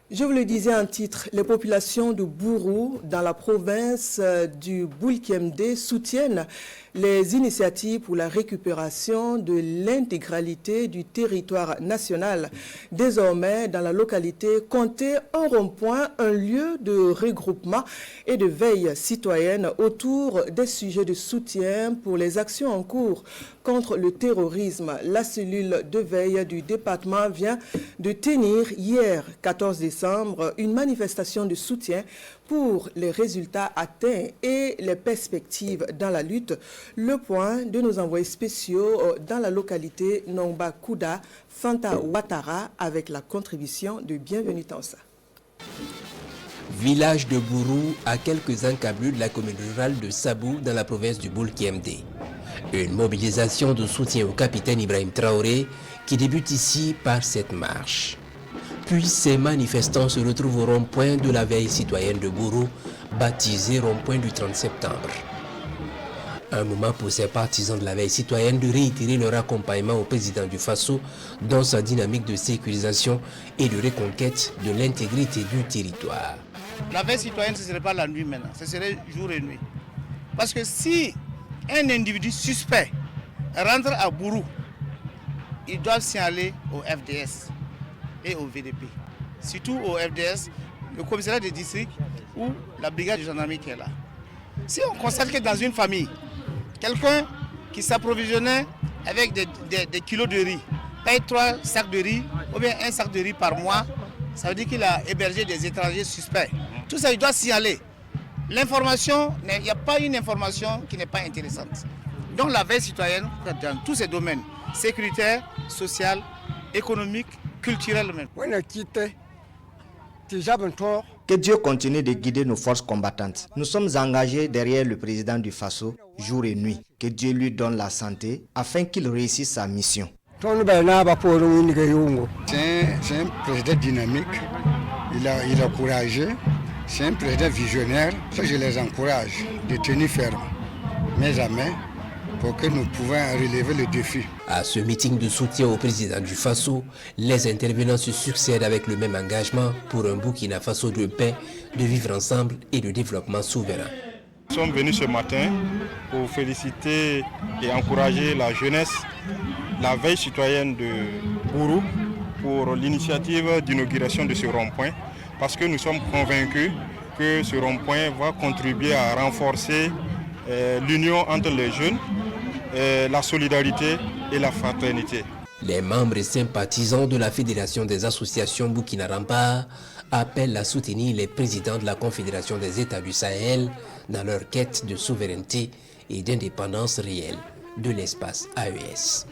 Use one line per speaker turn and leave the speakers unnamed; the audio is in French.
Je vous le disais en titre, les populations de Bourou, dans la province du Boulkemde, soutiennent les initiatives pour la récupération de l'intégralité du territoire national. Désormais, dans la localité, comptez un rond-point, un lieu de regroupement et de veille citoyenne autour des sujets de soutien pour les actions en cours contre le terrorisme. La cellule de veille du département vient de tenir hier, 14 décembre, une manifestation de soutien pour les résultats atteints et les perspectives dans la lutte. Le point de nos envoyés spéciaux dans la localité Nongba Kouda, Fanta Ouattara, avec la contribution de Bienvenue Tansa.
Village de Bourou, à quelques encablures de la commune rurale de Sabou, dans la province du Boulkemde. Une mobilisation de soutien au capitaine Ibrahim Traoré qui débute ici par cette marche. Puis ces manifestants se retrouvent au rond-point de la veille citoyenne de Bourou, baptisé rond-point du 30 septembre. Un moment pour ces partisans de la veille citoyenne de réitérer leur accompagnement au président du Faso dans sa dynamique de sécurisation et de reconquête de l'intégrité du territoire.
La veille citoyenne, ce ne serait pas la nuit maintenant, ce serait jour et nuit. Parce que si un individu suspect rentre à Bourou, ils doivent signaler au FDS et au VDP. Surtout au FDS, le commissariat de district ou la brigade de gendarmerie qui est là. Si on constate que dans une famille, quelqu'un qui s'approvisionnait avec des kilos de riz paye 3 sacs de riz ou bien un sac de riz par mois, ça veut dire qu'il a hébergé des étrangers suspects. Tout ça, il doit signaler. L'information, il n'y a pas une information qui n'est pas intéressante. Donc la veille citoyenne, dans tous ces domaines, sécuritaire, social, économique, culturel même.
Que Dieu continue de guider nos forces combattantes. Nous sommes engagés derrière le président du Faso, jour et nuit. Que Dieu lui donne la santé afin qu'il réussisse sa mission.
C'est un président dynamique, il a courageux, c'est un président visionnaire. Je les encourage de tenir ferme, mais jamais, pour que nous puissions relever le défi.
À ce meeting de soutien au président du Faso, les intervenants se succèdent avec le même engagement pour un Burkina Faso de paix, de vivre ensemble et de développement souverain.
Nous sommes venus ce matin pour féliciter et encourager la jeunesse, la veille citoyenne de Bourou, pour l'initiative d'inauguration de ce rond-point, parce que nous sommes convaincus que ce rond-point va contribuer à renforcer l'union entre les jeunes, la solidarité et la fraternité.
Les membres et sympathisants de la Fédération des associations Burkina Rempart appellent à soutenir les présidents de la Confédération des États du Sahel dans leur quête de souveraineté et d'indépendance réelle de l'espace AES.